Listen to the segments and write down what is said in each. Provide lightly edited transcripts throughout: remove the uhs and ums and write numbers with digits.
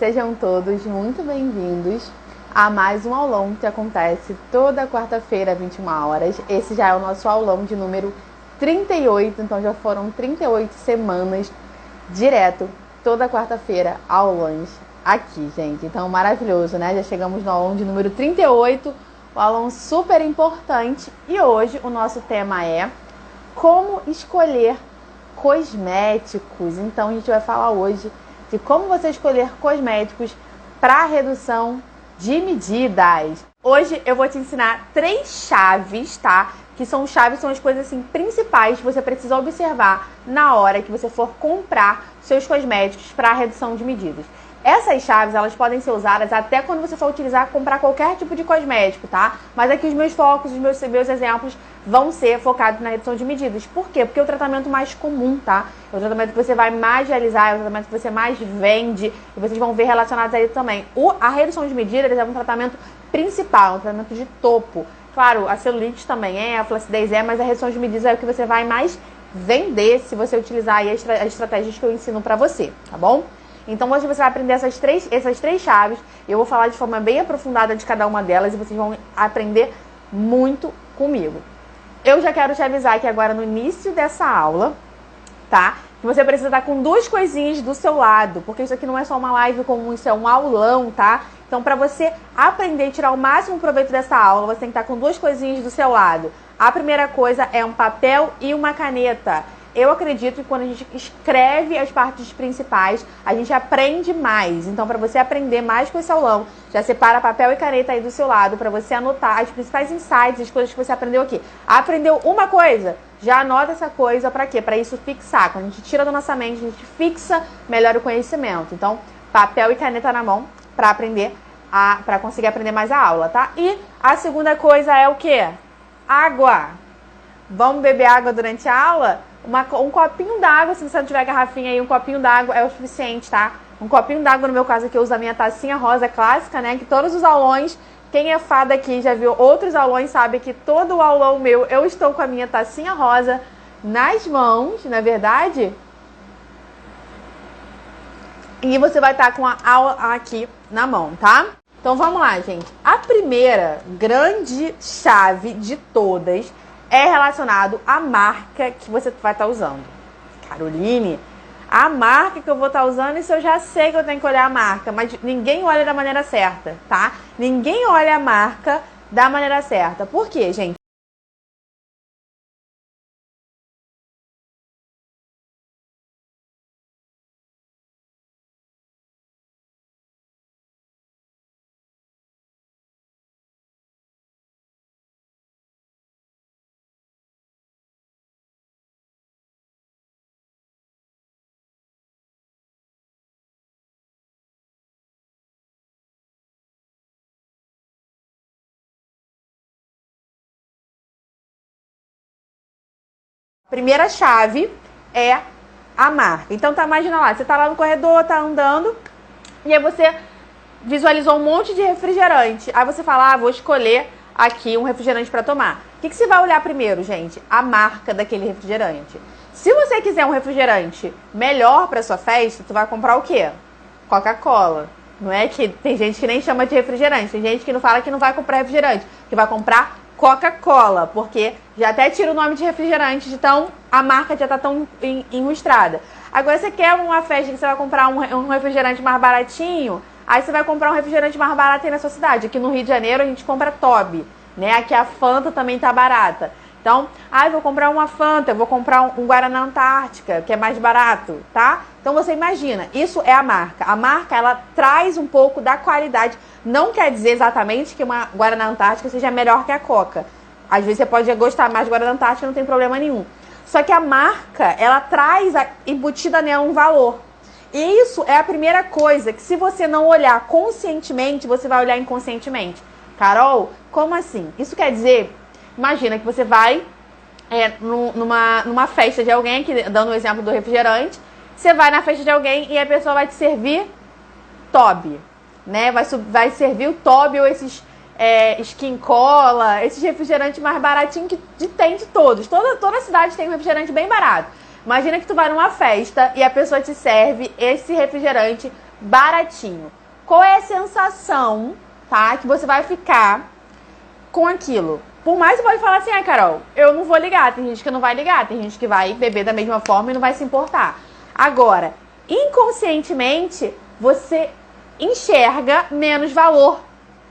sejam todos muito bem-vindos a mais um aulão que acontece toda quarta-feira, 21 horas. Esse já é o nosso aulão de número 38, então já foram 38 semanas direto, toda quarta-feira, aulões aqui, gente. Então, maravilhoso, né? Já chegamos no aulão de número 38, um aulão super importante. E hoje o nosso tema é como escolher cosméticos. Então, a gente vai falar hoje de como você escolher cosméticos para redução de medidas. Hoje eu vou te ensinar 3 chaves, tá? Que são as coisas assim principais que você precisa observar na hora que você for comprar seus cosméticos para redução de medidas. Essas chaves, elas podem ser usadas até quando você for comprar qualquer tipo de cosmético, tá? Mas aqui os meus focos, os meus exemplos vão ser focados na redução de medidas. Por quê? Porque é o tratamento mais comum, tá? É o tratamento que você vai mais realizar, é o tratamento que você mais vende e vocês vão ver relacionados a ele também. A redução de medidas é um tratamento principal, um tratamento de topo. Claro, a celulite também é, a flacidez é, mas a redução de medidas é o que você vai mais vender se você utilizar aí as estratégias que eu ensino pra você, tá bom? Então hoje você vai aprender essas três chaves. Eu vou falar de forma bem aprofundada de cada uma delas e vocês vão aprender muito comigo. Eu já quero te avisar que agora no início dessa aula, tá? Que você precisa estar com 2 coisinhas do seu lado, porque isso aqui não é só uma live comum, isso é um aulão, tá? Então para você aprender e tirar o máximo proveito dessa aula, você tem que estar com 2 coisinhas do seu lado. A primeira coisa é um papel e uma caneta. Eu acredito que quando a gente escreve as partes principais, a gente aprende mais. Então, para você aprender mais com esse aulão, já separa papel e caneta aí do seu lado, para você anotar as principais insights, as coisas que você aprendeu aqui. Aprendeu uma coisa? Já anota essa coisa para quê? Para isso fixar. Quando a gente tira da nossa mente, a gente fixa melhor o conhecimento. Então, papel e caneta na mão para aprender, para conseguir aprender mais a aula, tá? E a segunda coisa é o quê? Água. Vamos beber água durante a aula? Um copinho d'água, se você não tiver garrafinha aí, um copinho d'água é o suficiente, tá? Um copinho d'água, no meu caso aqui, eu uso a minha tacinha rosa clássica, né? Que todos os aulões, quem é fada aqui, já viu outros aulões, sabe que todo o aulão meu, eu estou com a minha tacinha rosa nas mãos, não é verdade? E você vai estar com a aula aqui na mão, tá? Então vamos lá, gente. A primeira grande chave de todas é relacionado à marca que você vai estar usando. Caroline, a marca que eu vou estar usando, isso eu já sei que eu tenho que olhar a marca, mas ninguém olha da maneira certa, tá? Ninguém olha a marca da maneira certa. Por quê, gente? Primeira chave é a marca. Então, imagina lá, você tá lá no corredor, tá andando, e aí você visualizou um monte de refrigerante. Aí você fala, vou escolher aqui um refrigerante para tomar. O que você vai olhar primeiro, gente? A marca daquele refrigerante. Se você quiser um refrigerante melhor para sua festa, tu vai comprar o quê? Coca-Cola. Não é que tem gente que nem chama de refrigerante, tem gente que não fala que não vai comprar refrigerante, que vai comprar Coca-Cola, porque já até tira o nome de refrigerante, então a marca já tá tão ilustrada. Agora você quer uma festa que você vai comprar um refrigerante mais baratinho, aí você vai comprar um refrigerante mais barato aí na sua cidade. Aqui no Rio de Janeiro a gente compra Toby, né? Aqui a Fanta também tá barata. Então, eu vou comprar uma Fanta, eu vou comprar um Guaraná Antártica, que é mais barato, tá? Então você imagina, isso é a marca. A marca, ela traz um pouco da qualidade. Não quer dizer exatamente que uma Guaraná Antártica seja melhor que a Coca. Às vezes você pode gostar mais de Guaraná Antártica, não tem problema nenhum. Só que a marca, ela traz embutida nela um valor. E isso é a primeira coisa que, se você não olhar conscientemente, você vai olhar inconscientemente. Carol, como assim? Isso quer dizer, imagina que você vai numa festa de alguém, aqui, dando o exemplo do refrigerante, você vai na festa de alguém e a pessoa vai te servir Toby, né? Vai servir o Toby ou esses Skin Cola, esses refrigerantes mais baratinhos que tem de todos. Toda cidade tem um refrigerante bem barato. Imagina que tu vai numa festa e a pessoa te serve esse refrigerante baratinho. Qual é a sensação, tá, que você vai ficar com aquilo? Por mais que você pode falar assim, Carol, eu não vou ligar. Tem gente que não vai ligar, tem gente que vai beber da mesma forma e não vai se importar. Agora, inconscientemente, você enxerga menos valor,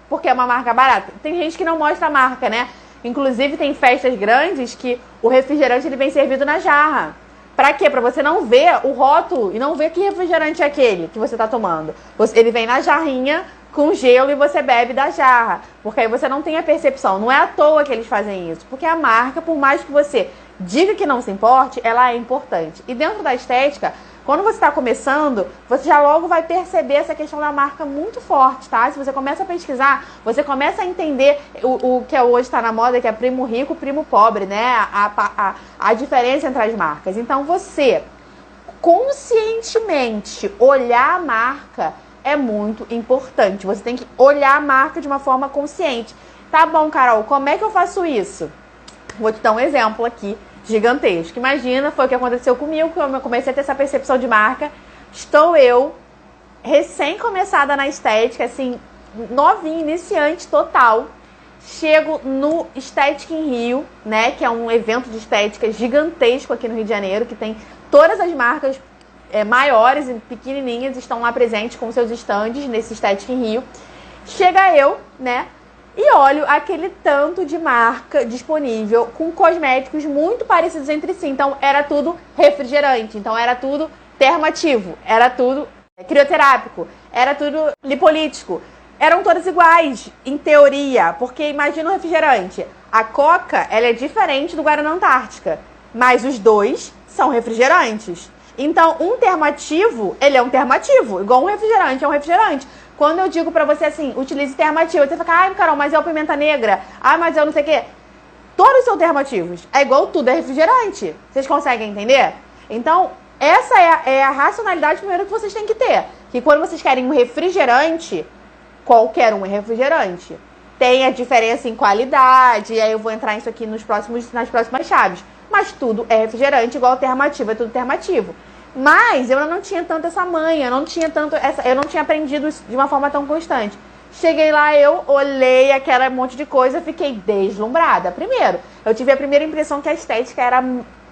porque é uma marca barata. Tem gente que não mostra a marca, né? Inclusive, tem festas grandes que o refrigerante ele vem servido na jarra. Pra quê? Pra você não ver o rótulo e não ver que refrigerante é aquele que você tá tomando. Ele vem na jarrinha com gelo e você bebe da jarra. Porque aí você não tem a percepção. Não é à toa que eles fazem isso. Porque a marca, por mais que você diga que não se importe, ela é importante. E dentro da estética, quando você está começando, você já logo vai perceber essa questão da marca muito forte, tá? Se você começa a pesquisar, você começa a entender o que hoje está na moda, que é primo rico, primo pobre, né? A diferença entre as marcas. Então, você conscientemente olhar a marca é muito importante. Você tem que olhar a marca de uma forma consciente. Tá bom, Carol, como é que eu faço isso? Vou te dar um exemplo aqui gigantesco. Imagina, foi o que aconteceu comigo, que eu comecei a ter essa percepção de marca. Estou eu, recém-começada na estética, assim, novinha, iniciante total. Chego no Estética em Rio, né, que é um evento de estética gigantesco aqui no Rio de Janeiro, que tem todas as marcas maiores e pequenininhas estão lá presentes com seus estandes nesse Estética em Rio. Chega eu, né, e olho aquele tanto de marca disponível com cosméticos muito parecidos entre si. Então, era tudo refrigerante, então era tudo termativo, era tudo crioterápico, era tudo lipolítico. Eram todas iguais, em teoria, porque imagina o refrigerante. A Coca, ela é diferente do Guaraná Antártica, mas os dois são refrigerantes. Então, um termativo, ele é um termativo, igual um refrigerante é um refrigerante. Quando eu digo pra você assim, utilize termativo, você fica, ai, Carol, mas é o pimenta negra, ai, mas eu não sei o quê. Todos são termativos, é igual tudo, é refrigerante. Vocês conseguem entender? Então, essa é a racionalidade primeiro que vocês têm que ter. Que quando vocês querem um refrigerante, qualquer um é refrigerante. Tem a diferença em qualidade, e aí eu vou entrar nisso aqui nas próximas chaves. Mas tudo é refrigerante, igual termativo, é tudo termativo. Mas eu não tinha tanto essa manha, eu não tinha aprendido isso de uma forma tão constante. Cheguei lá, eu olhei aquele monte de coisa, fiquei deslumbrada. Primeiro, eu tive a primeira impressão que a estética era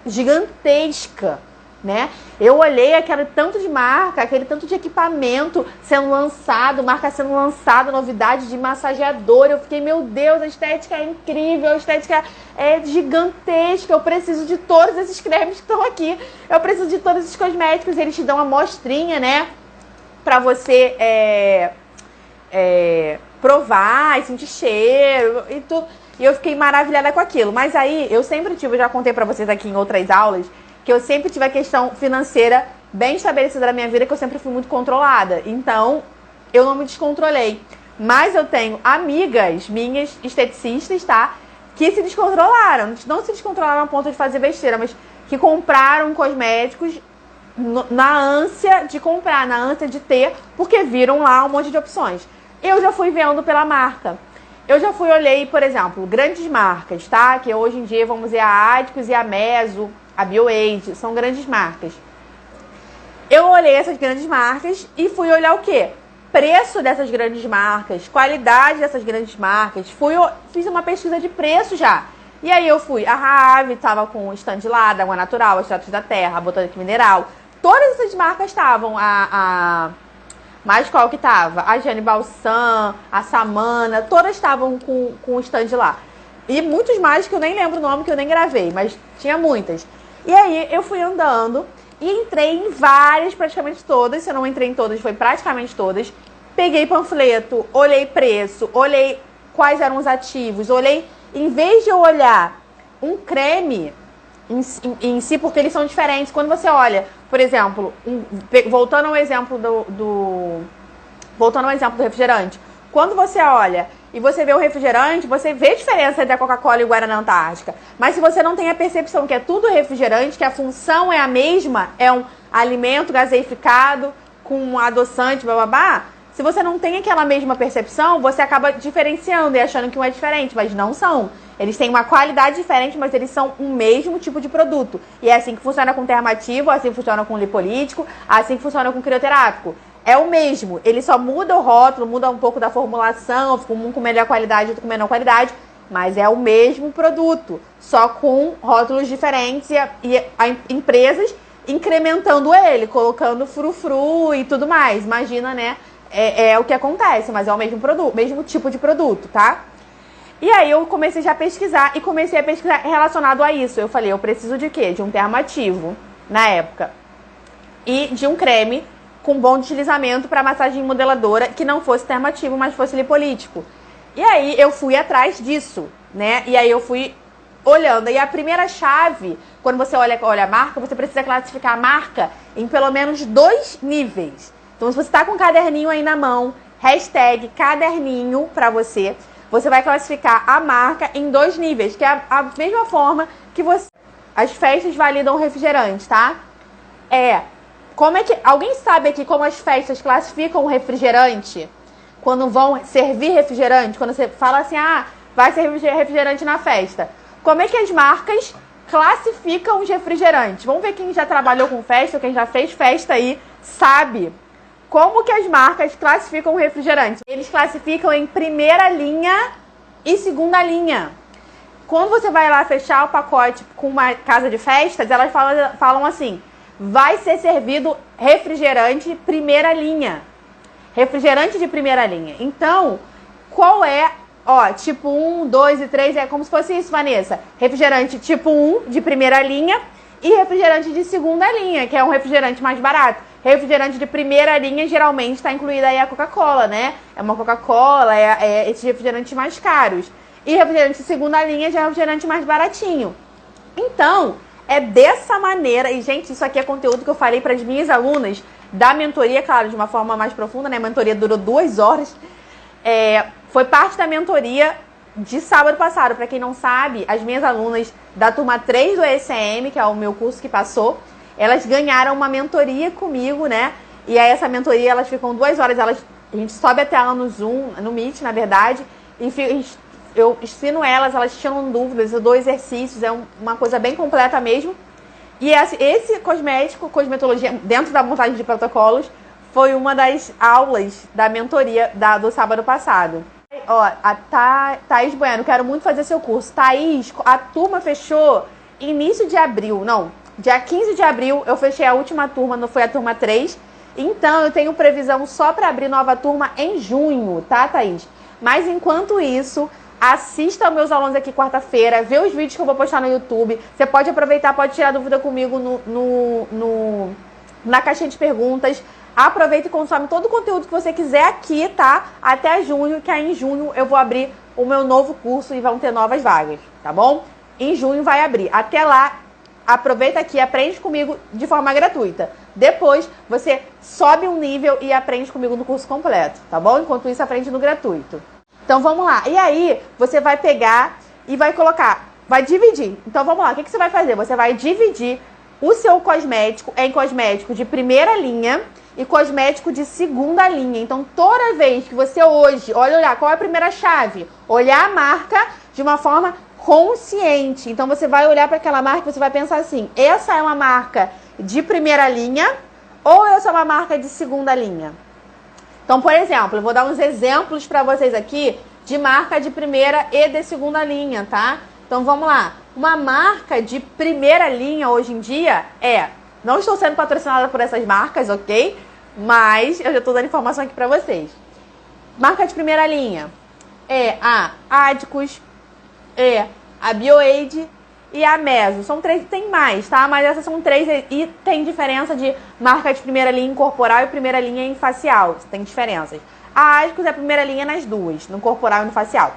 gigantesca, né? Eu olhei aquele tanto de marca, aquele tanto de equipamento sendo lançado, marca sendo lançada, novidade de massageador. Eu fiquei, meu Deus, a estética é incrível, a estética é gigantesca. Eu preciso de todos esses cremes que estão aqui. Eu preciso de todos esses cosméticos. Eles te dão uma amostrinha, né? Pra você provar e sentir cheiro e tudo. E eu fiquei maravilhada com aquilo. Mas aí, eu sempre tive, eu já contei pra vocês aqui em outras aulas, que eu sempre tive a questão financeira bem estabelecida na minha vida, que eu sempre fui muito controlada. Então, eu não me descontrolei. Mas eu tenho amigas minhas, esteticistas, tá? Que se descontrolaram. Não se descontrolaram a ponto de fazer besteira, mas que compraram cosméticos na ânsia de comprar, na ânsia de ter, porque viram lá um monte de opções. Eu já fui vendo pela marca. Eu já olhei, por exemplo, grandes marcas, tá? Que hoje em dia, vamos ver, a Adicos e a Meso, a BioAge, são grandes marcas. Eu olhei essas grandes marcas e fui olhar o quê? Preço dessas grandes marcas, qualidade dessas grandes marcas. Fiz uma pesquisa de preço já. E aí eu fui, a Rave estava com o stand lá, da Água Natural, a Extratos da Terra, a Botânica Mineral. Todas essas marcas estavam, mais qual que estava? A Gianni Balsam, a Samana, todas estavam com o stand lá. E muitos mais que eu nem lembro o nome, que eu nem gravei, mas tinha muitas. E aí eu fui andando e entrei em várias, praticamente todas. Se eu não entrei em todas, foi praticamente todas. Peguei panfleto, olhei preço, olhei quais eram os ativos, olhei, em vez de eu olhar um creme em si, porque eles são diferentes. Quando você olha, por exemplo, voltando ao exemplo do refrigerante. Quando você olha e você vê o refrigerante, você vê a diferença entre a Coca-Cola e o Guaraná Antártica. Mas se você não tem a percepção que é tudo refrigerante, que a função é a mesma, é um alimento gaseificado com um adoçante, bababá, Se você não tem aquela mesma percepção, você acaba diferenciando e achando que um é diferente, mas não são. Eles têm uma qualidade diferente, mas eles são o mesmo tipo de produto. E é assim que funciona com termativo, assim que funciona com lipolítico, assim que funciona com crioterápico. É o mesmo, ele só muda o rótulo, muda um pouco da formulação, fica um com melhor qualidade, outro com menor qualidade, mas é o mesmo produto, só com rótulos diferentes e empresas incrementando ele, colocando frufru e tudo mais. Imagina, né? É o que acontece, mas é o mesmo produto, mesmo tipo de produto, tá? E aí eu comecei já a pesquisar e comecei a pesquisar relacionado a isso. Eu falei, eu preciso de quê? De um termativo, na época, e de um creme com bom deslizamento para massagem modeladora, que não fosse termativo, mas fosse lipolítico. E aí eu fui atrás disso, né? E aí eu fui olhando. E a primeira chave, quando você olha a marca, você precisa classificar a marca em pelo menos 2 níveis. Então, se você está com um caderninho aí na mão, hashtag caderninho para você vai classificar a marca em 2 níveis, que é a mesma forma que as festas validam refrigerante, tá? Como é que... Alguém sabe aqui como as festas classificam o refrigerante? Quando vão servir refrigerante, quando você fala assim, vai servir refrigerante na festa. Como é que as marcas classificam os refrigerantes? Vamos ver quem já trabalhou com festa, quem já fez festa aí, sabe como que as marcas classificam o refrigerante. Eles classificam em primeira linha e segunda linha. Quando você vai lá fechar o pacote com uma casa de festas, elas falam assim, vai ser servido refrigerante primeira linha. Refrigerante de primeira linha. Então, qual é... tipo 1, 2 e 3 é como se fosse isso, Vanessa. Refrigerante tipo 1 de primeira linha e refrigerante de segunda linha, que é um refrigerante mais barato. Refrigerante de primeira linha geralmente está incluída aí a Coca-Cola, né? É uma Coca-Cola, esses refrigerantes mais caros. E refrigerante de segunda linha já é um refrigerante mais baratinho. Então, é dessa maneira, e gente, isso aqui é conteúdo que eu falei para as minhas alunas da mentoria, claro, de uma forma mais profunda, né? A mentoria durou 2 horas. Foi parte da mentoria de sábado passado. Para quem não sabe, as minhas alunas da turma 3 do ECM, que é o meu curso que passou, elas ganharam uma mentoria comigo, né? E aí essa mentoria, elas ficam 2 horas, a gente sobe até ela no Zoom, no Meet, na verdade, e eu ensino elas tiram dúvidas, eu dou exercícios, é uma coisa bem completa mesmo. E esse cosmetologia, dentro da montagem de protocolos, foi uma das aulas da mentoria do sábado passado. A Thaís Bueno, quero muito fazer seu curso. Thaís, a turma fechou início de abril, não, dia 15 de abril eu fechei a última turma, não foi a turma 3. Então eu tenho previsão só para abrir nova turma em junho, tá, Thaís? Mas enquanto isso, assista aos meus alunos aqui quarta-feira, vê os vídeos que eu vou postar no YouTube. Você pode aproveitar, pode tirar dúvida comigo na caixinha de perguntas. Aproveita e consome todo o conteúdo que você quiser aqui, tá? Até junho, que aí em junho eu vou abrir o meu novo curso e vão ter novas vagas, tá bom? Em junho vai abrir. Até lá, aproveita aqui, aprende comigo de forma gratuita. Depois, você sobe um nível e aprende comigo no curso completo, tá bom? Enquanto isso, aprende no gratuito. Então, vamos lá. E aí, você vai pegar e vai colocar, vai dividir. Então, vamos lá. O que você vai fazer? Você vai dividir o seu cosmético em cosmético de primeira linha e cosmético de segunda linha. Então, toda vez que você hoje, olha, qual é a primeira chave? Olhar a marca de uma forma consciente. Então, você vai olhar para aquela marca e você vai pensar assim, essa é uma marca de primeira linha ou essa é uma marca de segunda linha? Então, por exemplo, eu vou dar uns exemplos para vocês aqui de marca de primeira e de segunda linha, tá? Então, vamos lá. Uma marca de primeira linha hoje em dia não estou sendo patrocinada por essas marcas, ok? Mas eu já estou dando informação aqui para vocês. Marca de primeira linha é a Adicus, a Bioaid e a Meso. São 3, tem mais, tá? Mas essas são 3 e tem diferença de marca de primeira linha em corporal e primeira linha em facial. Tem diferenças. A Adicus é a primeira linha nas duas, no corporal e no facial.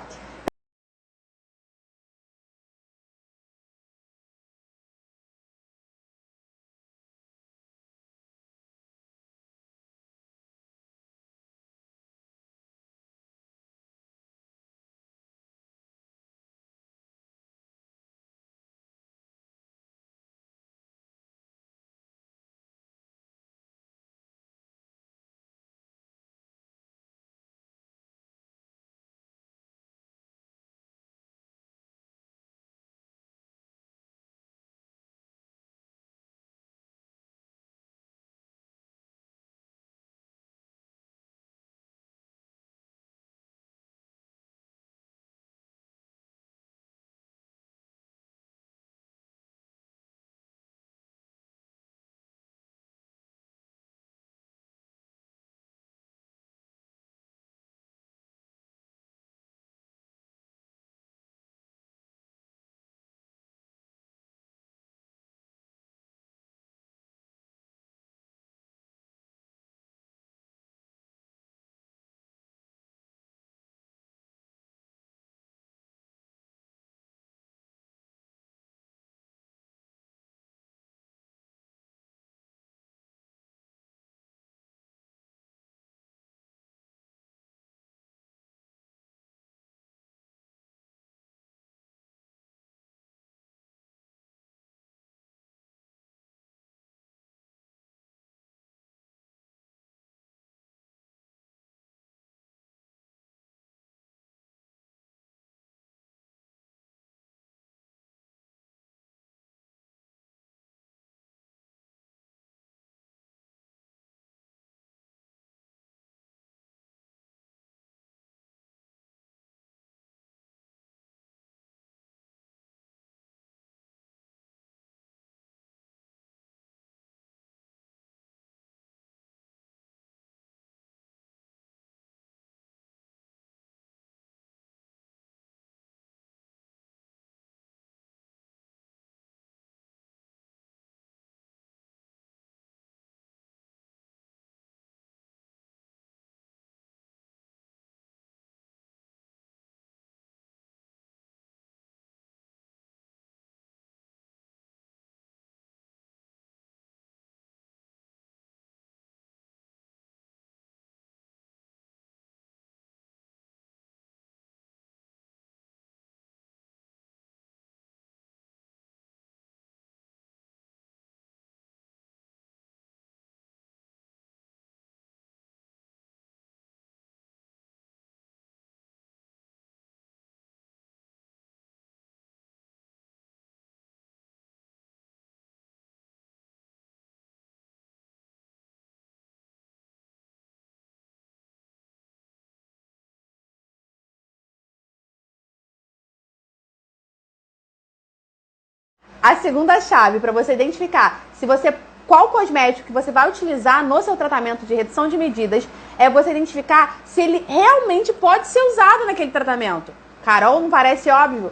A segunda chave para você identificar se você qual cosmético que você vai utilizar no seu tratamento de redução de medidas é você identificar se ele realmente pode ser usado naquele tratamento. Carol, não parece óbvio?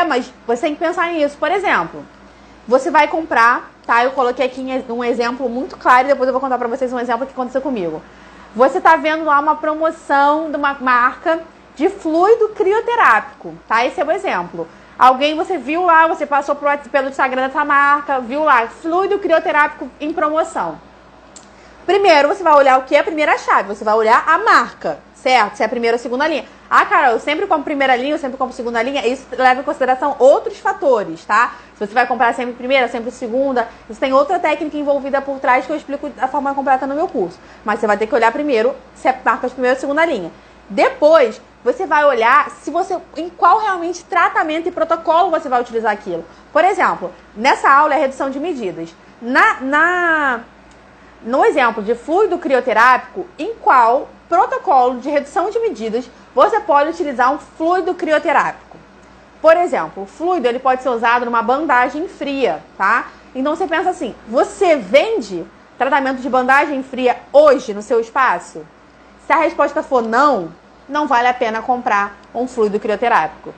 Mas você tem que pensar nisso. Por exemplo, você vai comprar, tá? Eu coloquei aqui um exemplo muito claro e depois eu vou contar pra vocês um exemplo que aconteceu comigo. Você tá vendo lá uma promoção de uma marca de fluido crioterápico, tá? Esse é o exemplo. Você viu lá, você passou pelo Instagram dessa marca, viu lá, fluido crioterápico em promoção. Primeiro, você vai olhar o que é a primeira chave, você vai olhar a marca, certo? Se é a primeira ou segunda linha. Carol, eu sempre compro primeira linha, eu sempre compro segunda linha, isso leva em consideração outros fatores, tá? Se você vai comprar sempre primeira, sempre segunda, isso tem outra técnica envolvida por trás que eu explico da forma completa no meu curso. Mas você vai ter que olhar primeiro se é marca de primeira ou segunda linha. Depois, você vai olhar em qual realmente tratamento e protocolo você vai utilizar aquilo. Por exemplo, nessa aula é redução de medidas. No exemplo de fluido crioterápico, em qual protocolo de redução de medidas você pode utilizar um fluido crioterápico? Por exemplo, o fluido ele pode ser usado numa bandagem fria, tá? Então você pensa assim, você vende tratamento de bandagem fria hoje no seu espaço? Se a resposta for não, não vale a pena comprar um fluido crioterápico.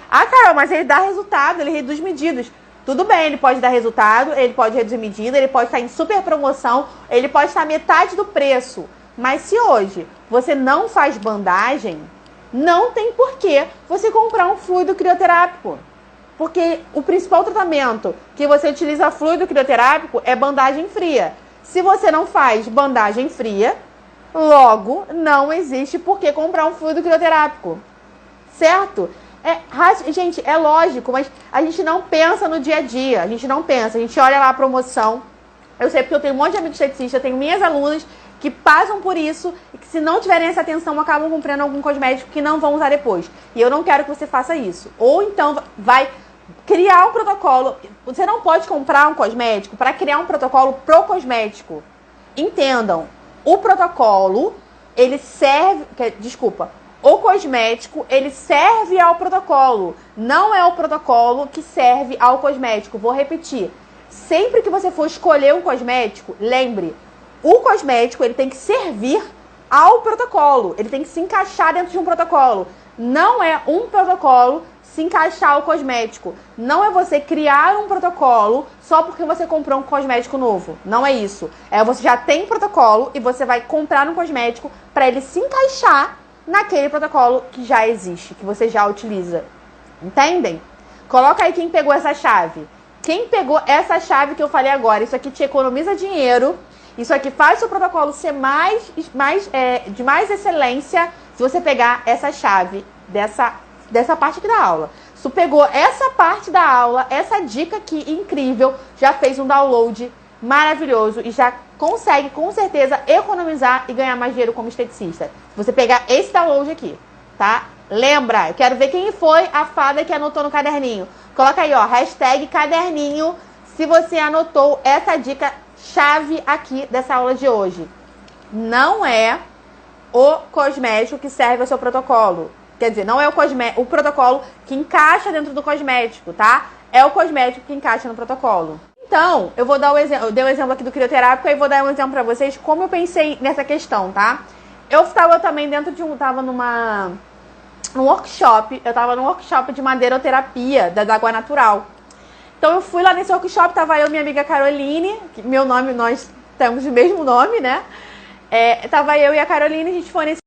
Carol, mas ele dá resultado, ele reduz medidas. Tudo bem, ele pode dar resultado, ele pode reduzir medida, ele pode estar em super promoção, ele pode estar metade do preço. Mas se hoje você não faz bandagem, não tem porquê você comprar um fluido crioterápico. Porque o principal tratamento que você utiliza fluido crioterápico é bandagem fria. Se você não faz bandagem fria, logo não existe por que comprar um fluido crioterápico. Certo? Gente, é lógico, mas a gente não pensa no dia a dia. A gente não pensa, a gente olha lá a promoção. Eu sei porque eu tenho um monte de amigos esteticistas, eu tenho minhas alunas que passam por isso e que se não tiverem essa atenção acabam comprando algum cosmético que não vão usar depois. E eu não quero que você faça isso. Ou então vai criar um protocolo. Você não pode comprar um cosmético para criar um protocolo pro cosmético. Entendam, o protocolo, ele serve... O cosmético, ele serve ao protocolo. Não é o protocolo que serve ao cosmético. Vou repetir. Sempre que você for escolher um cosmético, lembre, o cosmético ele tem que servir ao protocolo. Ele tem que se encaixar dentro de um protocolo. Não é um protocolo se encaixar ao cosmético. Não é você criar um protocolo só porque você comprou um cosmético novo. Não é isso. Você já tem um protocolo e você vai comprar um cosmético para ele se encaixar naquele protocolo que já existe, que você já utiliza. Entendem? Coloca aí quem pegou essa chave. Quem pegou essa chave que eu falei agora, isso aqui te economiza dinheiro, isso aqui faz o seu protocolo ser de mais excelência se você pegar essa chave dessa parte aqui da aula. Se tu pegou essa parte da aula, essa dica aqui incrível, já fez um download maravilhoso e já consegue com certeza economizar e ganhar mais dinheiro como esteticista. Se você pegar esse download aqui, tá? Lembra, eu quero ver quem foi a fada que anotou no caderninho. Coloca aí, ó, #caderninho, se você anotou essa dica chave aqui dessa aula de hoje. Não é o cosmético que serve ao seu protocolo. Quer dizer, não é o protocolo que encaixa dentro do cosmético, tá? É o cosmético que encaixa no protocolo. Então, eu vou dar o exemplo, eu dei um exemplo aqui do crioterápico, aí vou dar um exemplo pra vocês como eu pensei nessa questão, tá? Eu estava também tava num workshop de madeiroterapia da Água Natural. Então eu fui lá nesse workshop, tava eu e minha amiga Caroline, meu nome, nós temos o mesmo nome, né? Tava eu e a Caroline, a gente foi nesse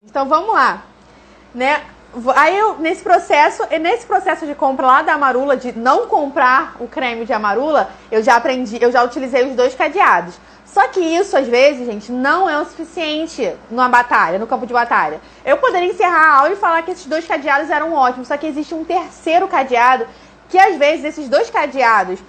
Então vamos lá, né? Aí nesse processo de compra lá da Amarula, de não comprar o creme de Amarula, eu já utilizei os 2 cadeados. Só que isso, às vezes, gente, não é o suficiente numa batalha, no campo de batalha. Eu poderia encerrar a aula e falar que esses 2 cadeados eram ótimos, só que existe um terceiro cadeado, que às vezes esses 2 cadeados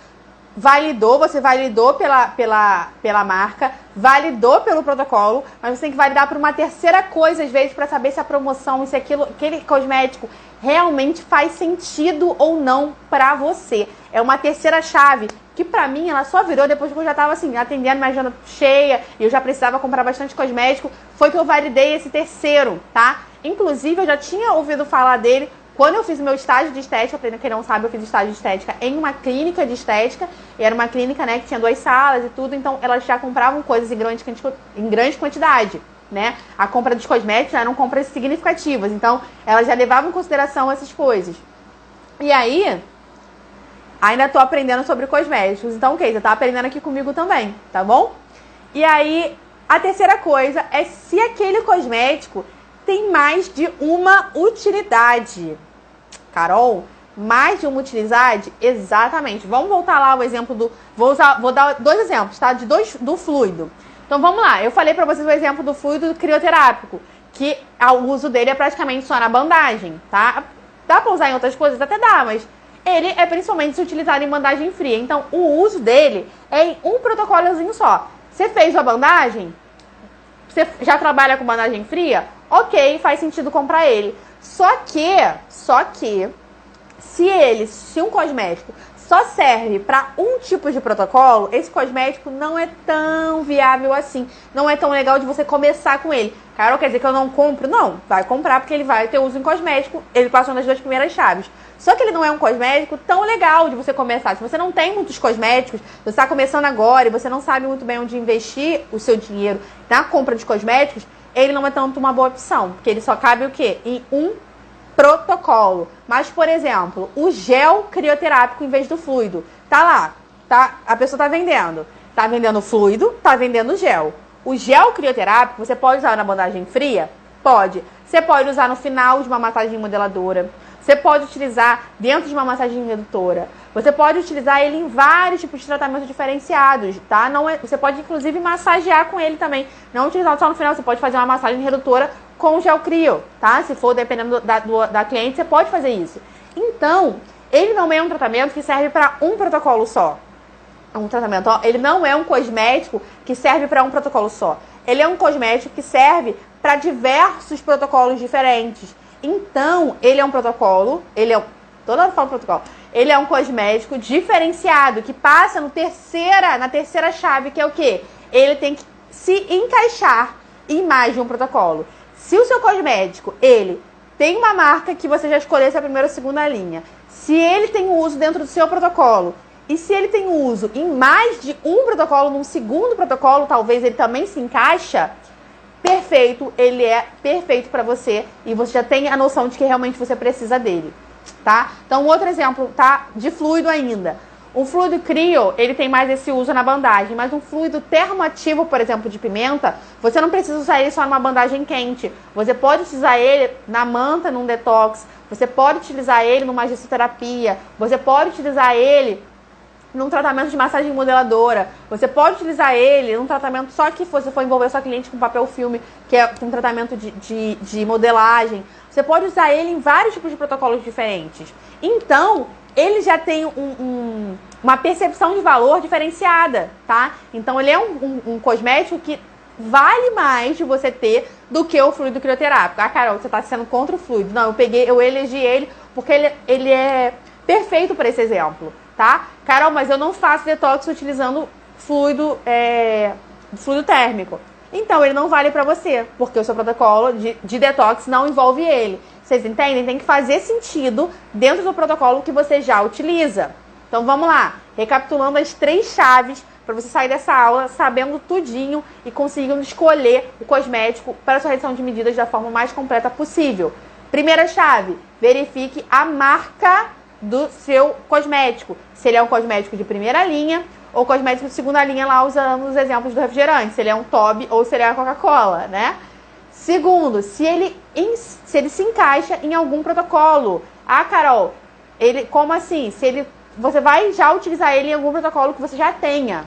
você validou pela marca, validou pelo protocolo, mas você tem que validar por uma terceira coisa, às vezes, para saber se a promoção, se aquele cosmético realmente faz sentido ou não para você. É uma terceira chave, que pra mim ela só virou depois que eu já tava assim, atendendo minha agenda cheia, e eu já precisava comprar bastante cosmético, foi que eu validei esse terceiro, tá? Inclusive, eu já tinha ouvido falar dele quando eu fiz o meu estágio de estética. Pra quem não sabe, eu fiz estágio de estética em uma clínica de estética. E era uma clínica, né, que tinha 2 salas e tudo. Então, elas já compravam coisas em grande quantidade, né? A compra dos cosméticos já eram compras significativas. Então, elas já levavam em consideração essas coisas. E aí, ainda tô aprendendo sobre cosméticos. Então, ok, você tá aprendendo aqui comigo também, tá bom? E aí, a terceira coisa é se aquele cosmético tem mais de uma utilidade. Carol, mais de uma utilidade? Exatamente. Vamos voltar lá ao exemplo do... Vou dar 2 exemplos, tá? Do fluido. Então, vamos lá. Eu falei pra vocês o exemplo do fluido crioterápico, que o uso dele é praticamente só na bandagem, tá? Dá pra usar em outras coisas? Até dá, mas ele é principalmente utilizado em bandagem fria. Então, o uso dele é em um protocolozinho só. Você fez a bandagem? Você já trabalha com bandagem fria? Ok, faz sentido comprar ele. Só que, se um cosmético só serve para um tipo de protocolo, esse cosmético não é tão viável assim. Não é tão legal de você começar com ele. Carol, quer dizer que eu não compro? Não, vai comprar porque ele vai ter uso em cosmético. Ele passou nas 2 primeiras chaves. Só que ele não é um cosmético tão legal de você começar. Se você não tem muitos cosméticos, você está começando agora e você não sabe muito bem onde investir o seu dinheiro na compra de cosméticos, ele não é tanto uma boa opção. Porque ele só cabe o quê? Em um protocolo. Mas, por exemplo, o gel crioterápico em vez do fluido. Tá lá, tá? A pessoa tá vendendo. Tá vendendo fluido, tá vendendo gel. O gel crioterápico você pode usar na bandagem fria? Pode. Você pode usar no final de uma massagem modeladora. Você pode utilizar dentro de uma massagem redutora. Você pode utilizar ele em vários tipos de tratamentos diferenciados, tá? Você pode, inclusive, massagear com ele também. Não utilizar só no final, você pode fazer uma massagem redutora com gel crio, tá? Se for dependendo da cliente, você pode fazer isso. Então, ele não é um tratamento que serve para um protocolo só. Ele não é um cosmético que serve para um protocolo só. Ele é um cosmético que serve para diversos protocolos diferentes. Então, ele é um protocolo, toda hora eu falo protocolo, ele é um cosmético diferenciado, que passa na terceira chave, que é o quê? Ele tem que se encaixar em mais de um protocolo. Se o seu cosmético, ele tem uma marca que você já escolheu se é a primeira ou segunda linha, se ele tem uso dentro do seu protocolo, e se ele tem uso em mais de um protocolo, num segundo protocolo, talvez ele também se encaixa, perfeito, ele é perfeito para você e você já tem a noção de que realmente você precisa dele, tá? Então, outro exemplo, tá? De fluido ainda. O fluido Crio, ele tem mais esse uso na bandagem, mas um fluido termoativo, por exemplo, de pimenta, você não precisa usar ele só numa bandagem quente. Você pode utilizar ele na manta, num detox, você pode utilizar ele numa gessoterapia, você pode utilizar ele num tratamento de massagem modeladora. Você pode utilizar ele num tratamento só que você for envolver sua cliente com papel filme, que é um tratamento de modelagem. Você pode usar ele em vários tipos de protocolos diferentes. Então, ele já tem uma percepção de valor diferenciada, tá? Então, ele é um cosmético que vale mais de você ter do que o fluido crioterápico. Ah, Carol, você tá sendo contra o fluido. Não, eu elegi ele porque ele é perfeito para esse exemplo, tá? Carol, mas eu não faço detox utilizando fluido térmico. Então, ele não vale pra você, porque o seu protocolo de detox não envolve ele. Vocês entendem? Tem que fazer sentido dentro do protocolo que você já utiliza. Então, vamos lá. Recapitulando as 3 chaves para você sair dessa aula sabendo tudinho e conseguindo escolher o cosmético para a sua redução de medidas da forma mais completa possível. Primeira chave, verifique a marca do seu cosmético. Se ele é um cosmético de primeira linha ou cosmético de segunda linha, lá usando os exemplos do refrigerante. Se ele é um Toby ou se ele é a Coca-Cola, né? Segundo, se ele se encaixa em algum protocolo. Ah, Carol, como assim? Você vai já utilizar ele em algum protocolo que você já tenha.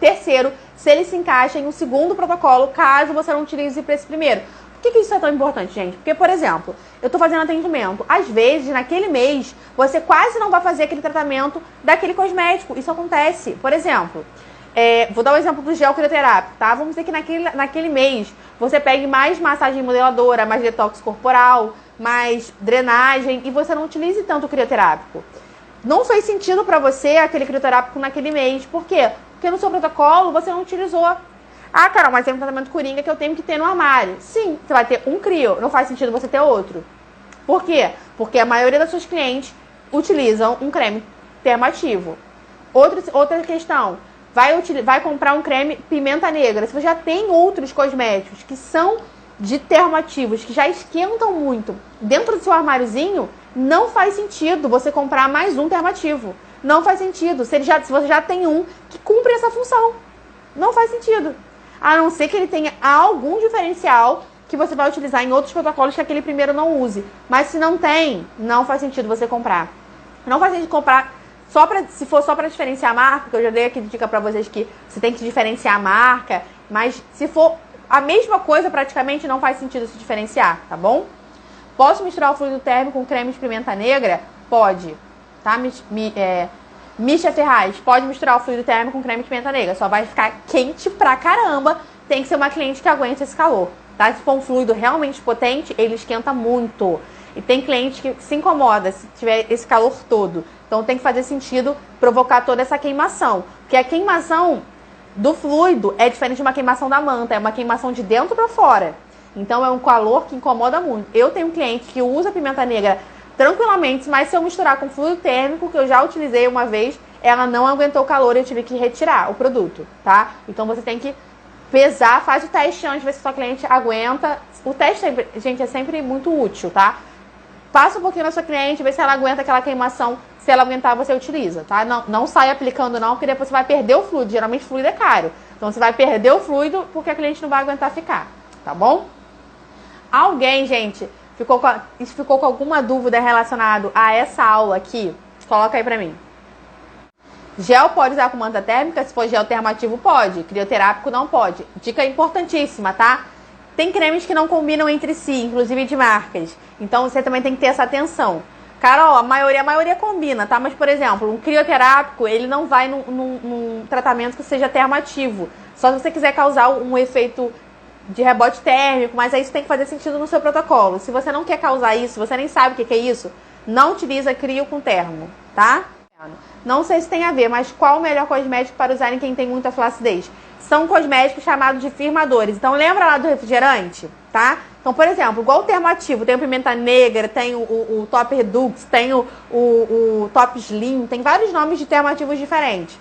Terceiro, se ele se encaixa em um segundo protocolo, caso você não utilize para esse primeiro. Por que isso é tão importante, gente? Porque, por exemplo, eu estou fazendo atendimento. Às vezes, naquele mês, você quase não vai fazer aquele tratamento daquele cosmético. Isso acontece. Por exemplo, vou dar o exemplo do gel crioterápico, tá? Vamos dizer que naquele mês você pegue mais massagem modeladora, mais detox corporal, mais drenagem e você não utilize tanto o crioterápico. Não fez sentido para você aquele crioterápico naquele mês. Por quê? Porque no seu protocolo você não utilizou. Ah, Carol, mas tem um tratamento coringa que eu tenho que ter no armário. Sim, você vai ter um crio. Não faz sentido você ter outro. Por quê? Porque a maioria das suas clientes utilizam um creme termativo. Outra questão. Vai comprar um creme pimenta negra. Se você já tem outros cosméticos que são de termativos, que já esquentam muito dentro do seu armáriozinho, não faz sentido você comprar mais um termativo. Não faz sentido. Se você já tem um que cumpre essa função. Não faz sentido. A não ser que ele tenha algum diferencial que você vai utilizar em outros protocolos que aquele primeiro não use. Mas se não tem, não faz sentido você comprar. Não faz sentido comprar se for só para diferenciar a marca, porque eu já dei aqui dica para vocês que você tem que diferenciar a marca, mas se for a mesma coisa praticamente, não faz sentido se diferenciar, tá bom? Posso misturar o fluido térmico com creme de pimenta negra? Pode, tá? Misha Ferraz, pode misturar o fluido térmico com creme de pimenta negra, só vai ficar quente pra caramba, tem que ser uma cliente que aguente esse calor, tá? Se for um fluido realmente potente, ele esquenta muito. E tem cliente que se incomoda se tiver esse calor todo. Então tem que fazer sentido provocar toda essa queimação. Porque a queimação do fluido é diferente de uma queimação da manta, é uma queimação de dentro para fora. Então é um calor que incomoda muito. Eu tenho um cliente que usa pimenta negra tranquilamente, mas se eu misturar com fluido térmico, que eu já utilizei uma vez, ela não aguentou o calor e eu tive que retirar o produto, tá? Então você tem que pesar, faz o teste antes de ver se sua cliente aguenta. O teste, gente, é sempre muito útil, tá? Passa um pouquinho na sua cliente, vê se ela aguenta aquela queimação. Se ela aguentar, você utiliza, tá? Não sai aplicando não, porque depois você vai perder o fluido. Geralmente o fluido é caro. Então você vai perder o fluido porque a cliente não vai aguentar ficar, tá bom? Alguém, gente, ficou com alguma dúvida relacionada a essa aula aqui? Coloca aí pra mim. Gel pode usar com manta térmica? Se for gel termativo, pode. Crioterápico não pode. Dica importantíssima, tá? Tem cremes que não combinam entre si, inclusive de marcas. Então você também tem que ter essa atenção. Carol, a maioria combina, tá? Mas, por exemplo, um crioterápico, ele não vai num tratamento que seja termativo. Só se você quiser causar um efeito de rebote térmico, mas aí isso tem que fazer sentido no seu protocolo. Se você não quer causar isso, você nem sabe o que é isso, não utiliza crio com termo, tá? Não sei se tem a ver, mas qual o melhor cosmético para usar em quem tem muita flacidez? São cosméticos chamados de firmadores. Então lembra lá do refrigerante, tá? Então, por exemplo, igual o termativo, tem o pimenta negra, tem o Top Redux, tem o Top Slim, tem vários nomes de termativos diferentes.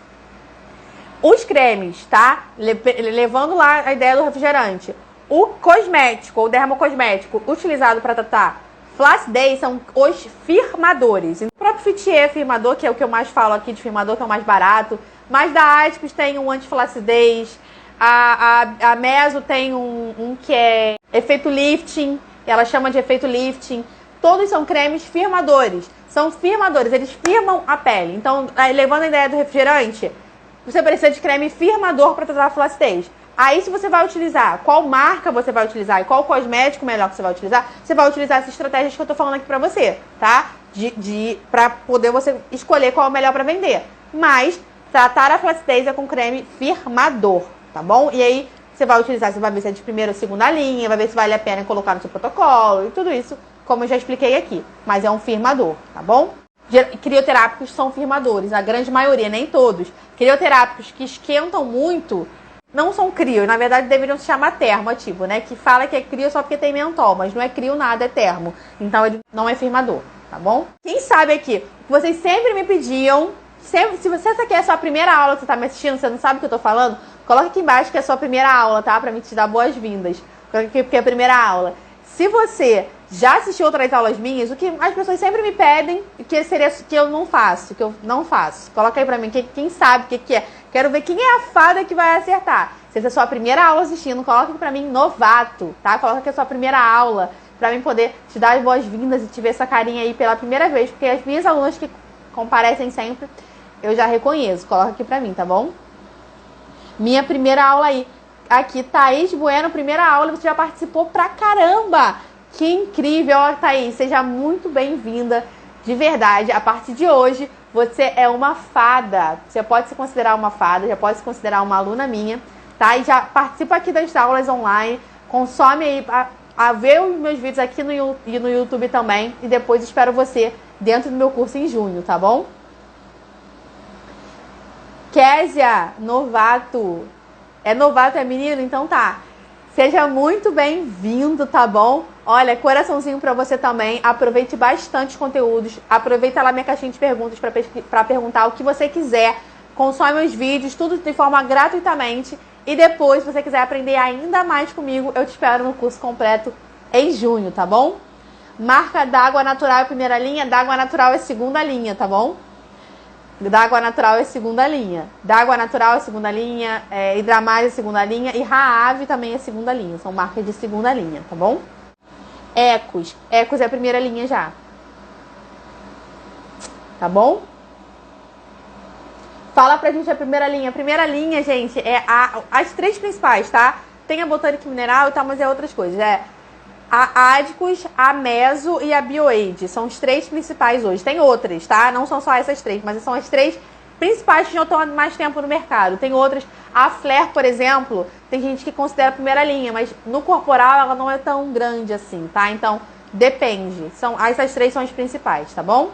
Os cremes, tá? Levando lá a ideia do refrigerante. O cosmético, ou dermocosmético, utilizado para tratar flacidez são os firmadores. O próprio Fitier é firmador, que é o que eu mais falo aqui de firmador, que é o mais barato. Mas da Aticos tem um antiflacidez. A Meso tem um que é efeito lifting. Ela chama de efeito lifting. Todos são cremes firmadores. São firmadores, eles firmam a pele. Então, levando a ideia do refrigerante, você precisa de creme firmador para tratar a flacidez. Aí, se você vai utilizar, qual marca você vai utilizar e qual cosmético melhor que você vai utilizar essas estratégias que eu tô falando aqui pra você, tá? Pra poder você escolher qual é o melhor pra vender. Mas, tratar a flacidez é com creme firmador, tá bom? E aí, você vai utilizar, você vai ver se é de primeira ou segunda linha, vai ver se vale a pena colocar no seu protocolo e tudo isso, como eu já expliquei aqui. Mas é um firmador, tá bom? Crioterápicos são firmadores, a grande maioria, nem todos. Crioterápicos que esquentam muito não são crio, na verdade deveriam se chamar termativo, né? Que fala que é crio só porque tem mentol, mas não é crio nada, é termo. Então ele não é firmador, tá bom? Quem sabe aqui, vocês sempre me pediam, se essa quer a sua primeira aula que você tá me assistindo, você não sabe o que eu tô falando, coloca aqui embaixo que é a sua primeira aula, tá? Pra mim te dar boas-vindas, porque é a primeira aula. Se você já assistiu outras aulas minhas, o que as pessoas sempre me pedem que eu não faço, Coloca aí pra mim, quem sabe o que é. Quero ver quem é a fada que vai acertar. Se essa é a sua primeira aula assistindo, coloca aqui pra mim novato, tá? Coloca aqui a sua primeira aula, pra mim poder te dar as boas-vindas e te ver essa carinha aí pela primeira vez, porque as minhas alunas que comparecem sempre, eu já reconheço. Coloca aqui pra mim, tá bom? Minha primeira aula aí. Aqui, Thaís Bueno, primeira aula, você já participou pra caramba! Que incrível, ó, Thaís, seja muito bem-vinda, de verdade. A partir de hoje, você é uma fada. Você pode se considerar uma fada, já pode se considerar uma aluna minha, tá? E já participa aqui das aulas online, consome aí, vê os meus vídeos aqui no YouTube também, e depois espero você dentro do meu curso em junho, tá bom? Késia, novato. É novato, é menino? Então tá. Seja muito bem-vindo, tá bom? Olha, coraçãozinho pra você também. Aproveite bastante os conteúdos. Aproveita lá minha caixinha de perguntas pra perguntar o que você quiser. Consome os vídeos, tudo de forma gratuitamente. E depois, se você quiser aprender ainda mais comigo, eu te espero no curso completo em junho, tá bom? Marca d'água natural é primeira linha, d'água natural é segunda linha, tá bom? D'água natural é segunda linha. D'água natural é segunda linha, Hidramais é segunda linha e Raave também é segunda linha. São marcas de segunda linha, tá bom? Ecos. Ecos é a primeira linha já. Tá bom? Fala pra gente a primeira linha. A primeira linha, gente, é as três principais, tá? Tem a botânica mineral e tal, mas é outras coisas. É a Ádicos, a Meso e a Bioaid. São os três principais hoje. Tem outras, tá? Não são só essas três, mas são as três principais que já estão há mais tempo no mercado. Tem outras. A Flare, por exemplo, tem gente que considera a primeira linha, mas no corporal ela não é tão grande assim, tá? Então, depende. Essas três são as principais, tá bom?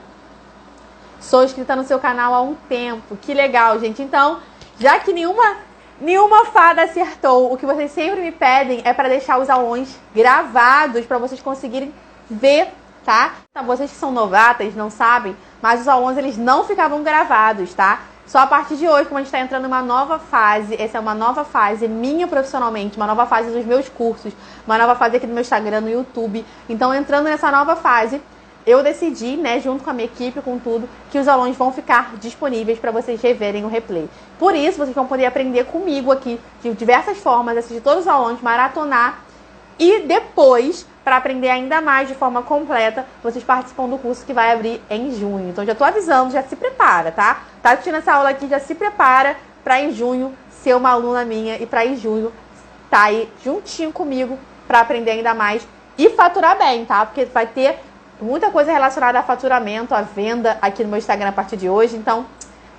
Sou inscrita no seu canal há um tempo. Que legal, gente. Então, já que nenhuma fada acertou, o que vocês sempre me pedem é para deixar os aulões gravados para vocês conseguirem ver, tá? Então, vocês que são novatas não sabem, mas os aulões eles não ficavam gravados, tá? Só a partir de hoje, como a gente está entrando numa nova fase, essa é uma nova fase minha profissionalmente, uma nova fase dos meus cursos, uma nova fase aqui do meu Instagram, no YouTube. Então, entrando nessa nova fase, eu decidi, né, junto com a minha equipe, com tudo, que os aulões vão ficar disponíveis para vocês reverem o replay. Por isso, vocês vão poder aprender comigo aqui, de diversas formas, assistir todos os aulões, maratonar. E depois, para aprender ainda mais de forma completa, vocês participam do curso que vai abrir em junho. Então, já tô avisando, já se prepara, tá? Tá assistindo essa aula aqui, já se prepara para em junho ser uma aluna minha e para em junho tá aí juntinho comigo para aprender ainda mais e faturar bem, tá? Porque vai ter muita coisa relacionada a faturamento, a venda aqui no meu Instagram a partir de hoje. Então,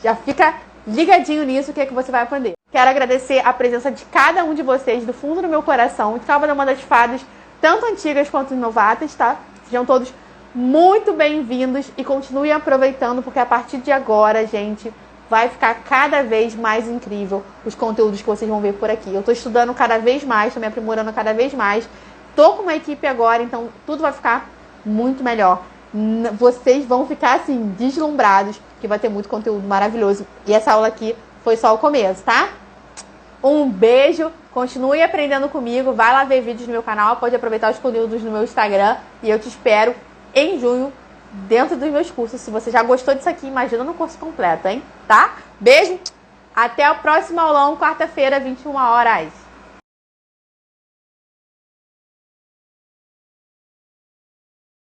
já fica ligadinho nisso, o que é que você vai aprender. Quero agradecer a presença de cada um de vocês, do fundo do meu coração, de cada uma das fadas, tanto antigas quanto novatas, tá? Sejam todos muito bem-vindos e continuem aproveitando, porque a partir de agora, gente, vai ficar cada vez mais incrível os conteúdos que vocês vão ver por aqui. Eu tô estudando cada vez mais, tô me aprimorando cada vez mais. Tô com uma equipe agora, então tudo vai ficar muito melhor. Vocês vão ficar assim, deslumbrados, que vai ter muito conteúdo maravilhoso. E essa aula aqui foi só o começo, tá? Um beijo, continue aprendendo comigo, vai lá ver vídeos no meu canal, pode aproveitar os conteúdos no meu Instagram e eu te espero em junho dentro dos meus cursos. Se você já gostou disso aqui, imagina no curso completo, hein? Tá? Beijo, até o próximo aulão, quarta-feira, 21 horas.